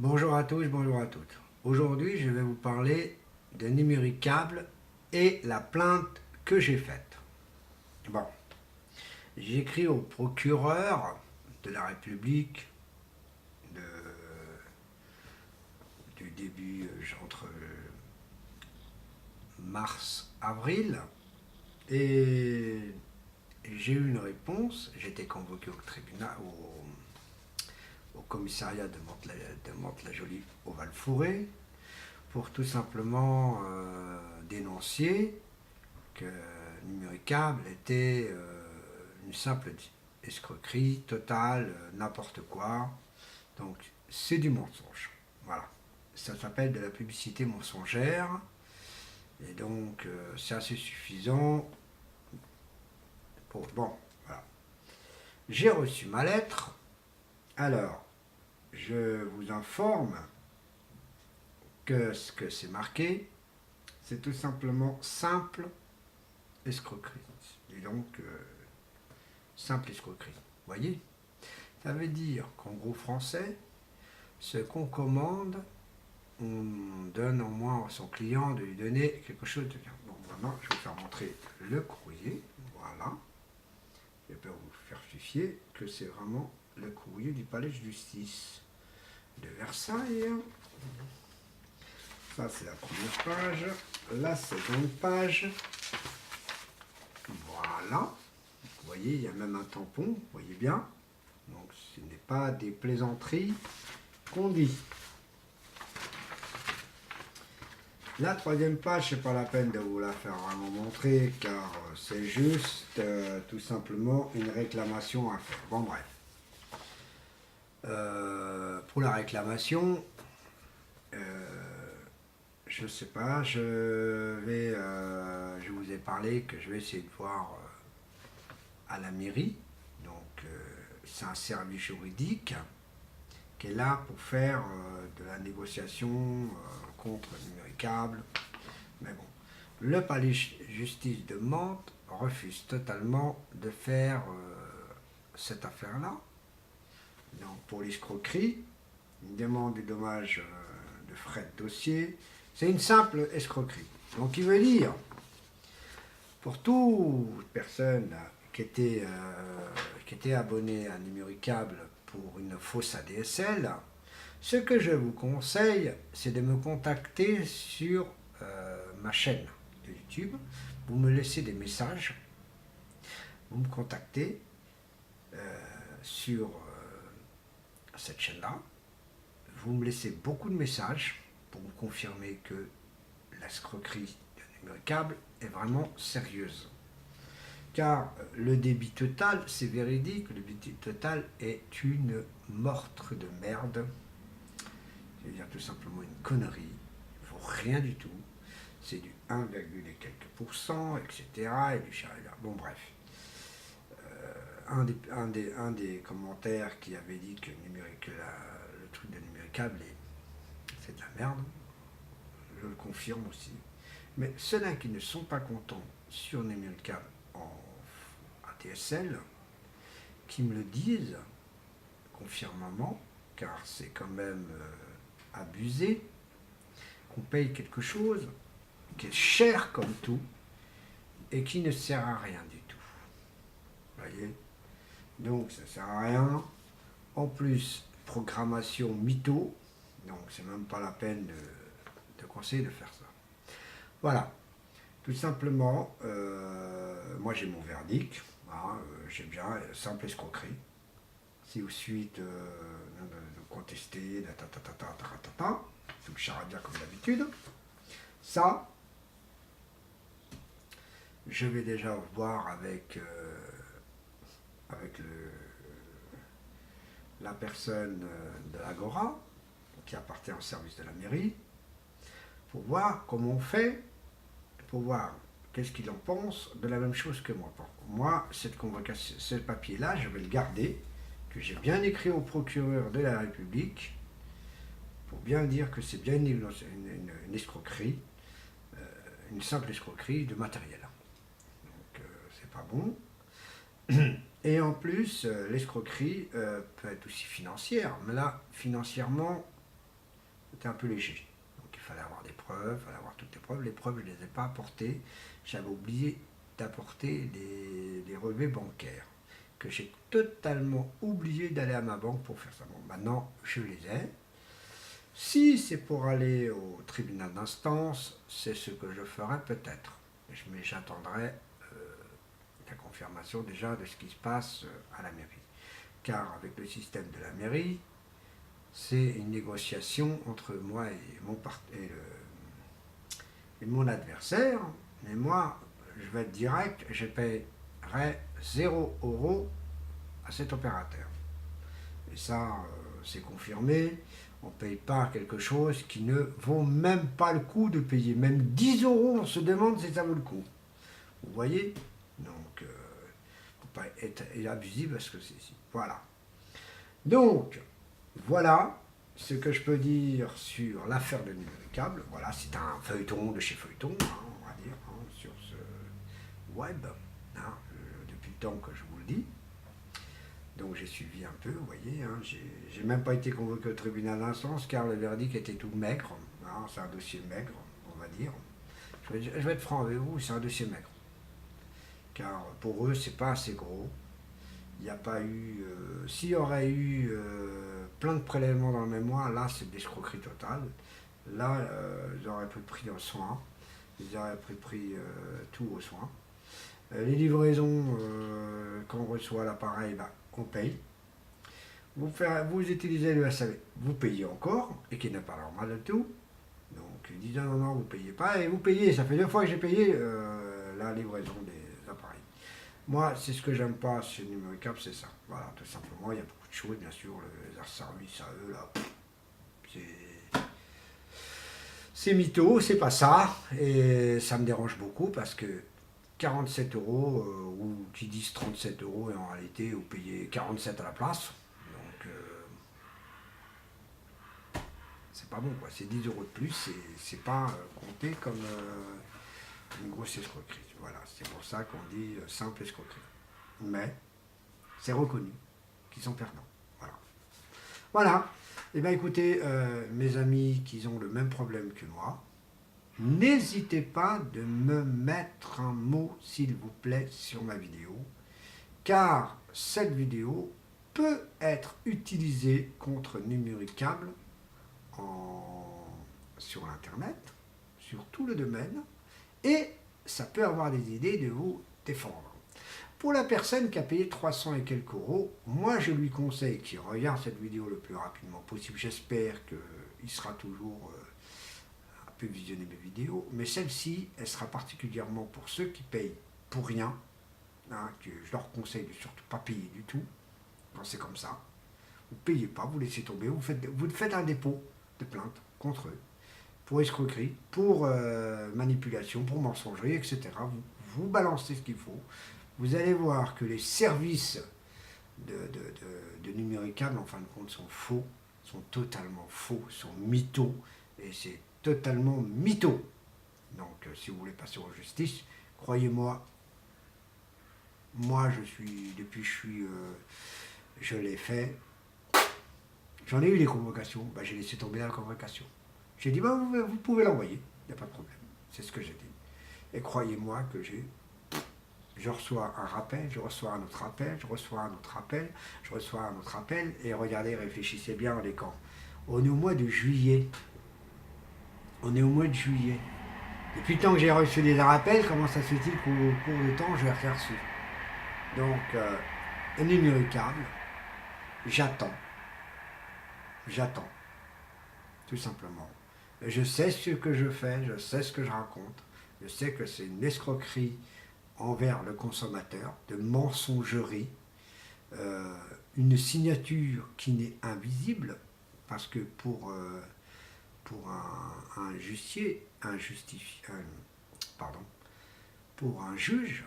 Bonjour à tous, bonjour à toutes. Aujourd'hui, je vais vous parler de Numéricable et la plainte que j'ai faite. Bon, j'ai écrit au procureur de la République de- du début entre mars-avril et j'ai eu une réponse. J'étais convoqué au tribunal, au commissariat de Mantes-la-Jolie au Val-Fouré pour tout simplement dénoncer que Numéricable était une simple escroquerie totale, n'importe quoi. Donc c'est du mensonge. Voilà. Ça s'appelle de la publicité mensongère. Et donc c'est assez suffisant pour... Bon, voilà. J'ai reçu ma lettre. Alors, je vous informe que ce que c'est marqué, c'est tout simplement simple escroquerie. Et donc, simple escroquerie. Vous voyez? Ça veut dire qu'en gros français, ce qu'on commande, on donne au moins à son client de lui donner quelque chose de bien. Bon, maintenant, je vais vous faire montrer le courrier. Voilà. Je peux vous faire justifier que c'est vraiment le courrier du palais de justice de Versailles. Ça, c'est la première page. La seconde page. Voilà. Vous voyez, il y a même un tampon, vous voyez bien. Donc ce n'est pas des plaisanteries qu'on dit. La troisième page, c'est pas la peine de vous la faire vraiment montrer car c'est juste tout simplement une réclamation à faire. Bon bref. Pour la réclamation, je sais pas, je vous ai parlé que je vais essayer de voir à la mairie. Donc c'est un service juridique qui est là pour faire de la négociation contre Numéricable. Mais bon, le palais de justice de Mantes refuse totalement de faire cette affaire-là. Donc pour l'escroquerie, une demande des dommages de frais de dossier, c'est une simple escroquerie. Donc il veut dire, pour toute personne qui était abonnée à Numéricable pour une fausse ADSL, ce que je vous conseille, c'est de me contacter sur ma chaîne de YouTube. Vous me laissez des messages, vous me contactez sur cette chaîne-là. Vous me laissez beaucoup de messages pour vous confirmer que l'escroquerie de Numéricable est vraiment sérieuse. Car le débit total, c'est véridique, le débit total est une meurtre de merde. C'est-à-dire tout simplement une connerie. Il ne faut rien du tout. C'est du 1, et quelques pourcents, etc. Et du charabia. Bon, bref. Un des commentaires qui avait dit que le truc de Numéricable, c'est de la merde, je le confirme aussi. Mais ceux-là qui ne sont pas contents sur Numéricable en ADSL, qui me le disent confirmement, car c'est quand même abusé, qu'on paye quelque chose qui est cher comme tout et qui ne sert à rien du tout. Vous voyez? Donc ça ne sert à rien. En plus, programmation mytho, donc c'est même pas la peine de conseiller de faire ça. Voilà. Tout simplement, moi j'ai mon verdict. Hein, j'ai bien simple escroquerie. Si vous suite contester, tout le charabia comme d'habitude. Ça, je vais déjà voir avec la personne de l'Agora, qui appartient au service de la mairie, pour voir comment on fait, pour voir qu'est-ce qu'il en pense de la même chose que moi. Moi, cette convocation, ce papier-là, je vais le garder, que j'ai bien écrit au procureur de la République, pour bien dire que c'est bien une escroquerie, une simple escroquerie de matériel. Donc c'est pas bon. Et en plus, l'escroquerie peut être aussi financière. Mais là, financièrement, c'était un peu léger. Donc il fallait avoir des preuves, il fallait avoir toutes les preuves. Les preuves, je ne les ai pas apportées. J'avais oublié d'apporter les relevés bancaires, que j'ai totalement oublié d'aller à ma banque pour faire ça. Bon, maintenant, je les ai. Si c'est pour aller au tribunal d'instance, c'est ce que je ferai peut-être. Mais j'attendrai la confirmation déjà de ce qui se passe à la mairie. Car avec le système de la mairie, c'est une négociation entre moi et mon adversaire. Mais moi, je vais être direct, je paierai 0 € à cet opérateur. Et ça, c'est confirmé. On ne paye pas quelque chose qui ne vaut même pas le coup de payer. Même 10 €, on se demande si ça vaut le coup. Vous voyez? Donc, il ne faut pas être abusif parce que c'est ici. Voilà. Donc, voilà ce que je peux dire sur l'affaire de Numéricable. Voilà, c'est un feuilleton de chez Feuilleton, on va dire, sur ce web, depuis le temps que je vous le dis. Donc j'ai suivi un peu, vous voyez, j'ai même pas été convoqué au tribunal d'instance car le verdict était tout maigre. C'est un dossier maigre, on va dire. Je vais être franc avec vous, c'est un dossier maigre. Car pour eux, c'est pas assez gros. Il n'y a pas eu. S'il y aurait eu plein de prélèvements dans le même mois, là c'est de l'escroquerie totale. Là, ils auraient pris en soin. Ils auraient pris tout au soin. Les livraisons, quand on reçoit l'appareil, on paye. Vous utilisez le SAV, vous payez encore, et qui n'est pas normal du tout. Donc ils disent non, non, vous ne payez pas, et vous payez. Ça fait 2 fois que j'ai payé la livraison des appareils. Moi, c'est ce que j'aime pas chez Numéricable, c'est ça. Voilà, tout simplement. Il y a beaucoup de choses, bien sûr, les services à eux, là, c'est mytho, c'est pas ça. Et ça me dérange beaucoup parce que 47 €, ou qui disent 37 € et en réalité vous payez 47 à la place. Donc c'est pas bon quoi, c'est 10 € de plus, c'est pas compté comme une grosse escroquerie. Voilà, c'est pour ça qu'on dit simple escroquerie. Mais c'est reconnu qu'ils sont perdants. Voilà. Voilà. Et bien écoutez, mes amis qui ont le même problème que moi, n'hésitez pas de me mettre un mot, s'il vous plaît, sur ma vidéo, car cette vidéo peut être utilisée contre Numéricable sur Internet, sur tout le domaine, et ça peut avoir des idées de vous défendre. Pour la personne qui a payé 300 et quelques euros, moi je lui conseille qu'il regarde cette vidéo le plus rapidement possible. J'espère qu'il sera toujours peut visionner mes vidéos, mais celle-ci, elle sera particulièrement pour ceux qui payent pour rien, que je leur conseille de surtout pas payer du tout, quand c'est comme ça. Vous ne payez pas, vous laissez tomber, vous faites un dépôt de plainte contre eux, pour escroquerie, pour manipulation, pour mensonger, etc. Vous balancez ce qu'il faut. Vous allez voir que les services de Numéricable, en fin de compte, sont faux, sont totalement faux, sont mythos, et c'est totalement mytho. Donc, si vous voulez passer en justice, croyez-moi, moi, je l'ai fait, j'en ai eu des convocations, j'ai laissé tomber la convocation. J'ai dit, vous pouvez l'envoyer, il n'y a pas de problème. C'est ce que j'ai dit. Et croyez-moi que je reçois un rappel, je reçois un autre appel, je reçois un autre appel, je reçois un autre appel, et regardez, réfléchissez bien, on est quand? On est au mois de juillet. On est au mois de juillet. Depuis le temps que j'ai reçu des rappels, comment ça se fait-il qu'au cours du temps, je l'ai reçu? Donc, Numéricable, j'attends. J'attends. Tout simplement. Je sais ce que je fais, je sais ce que je raconte. Je sais que c'est une escroquerie envers le consommateur, de mensonger, une signature qui n'est invisible, parce que pour pour un juge,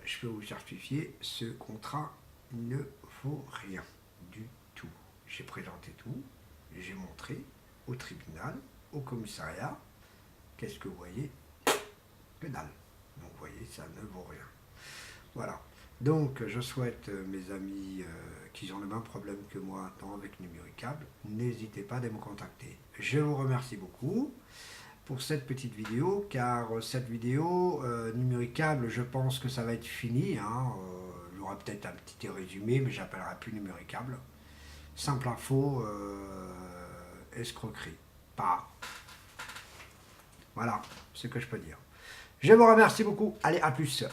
je peux vous certifier, ce contrat ne vaut rien du tout. J'ai présenté tout, j'ai montré au tribunal, au commissariat, qu'est-ce que vous voyez? Que dalle. Donc vous voyez, ça ne vaut rien. Voilà. Donc, je souhaite, mes amis qui ont le même problème que moi avec Numéricable, n'hésitez pas à me contacter. Je vous remercie beaucoup pour cette petite vidéo, car cette vidéo Numéricable, je pense que ça va être fini. Hein, j'aurai peut-être un petit résumé, mais j'appellerai plus Numéricable. Simple info, escroquerie. Pas. Voilà ce que je peux dire. Je vous remercie beaucoup. Allez, à plus.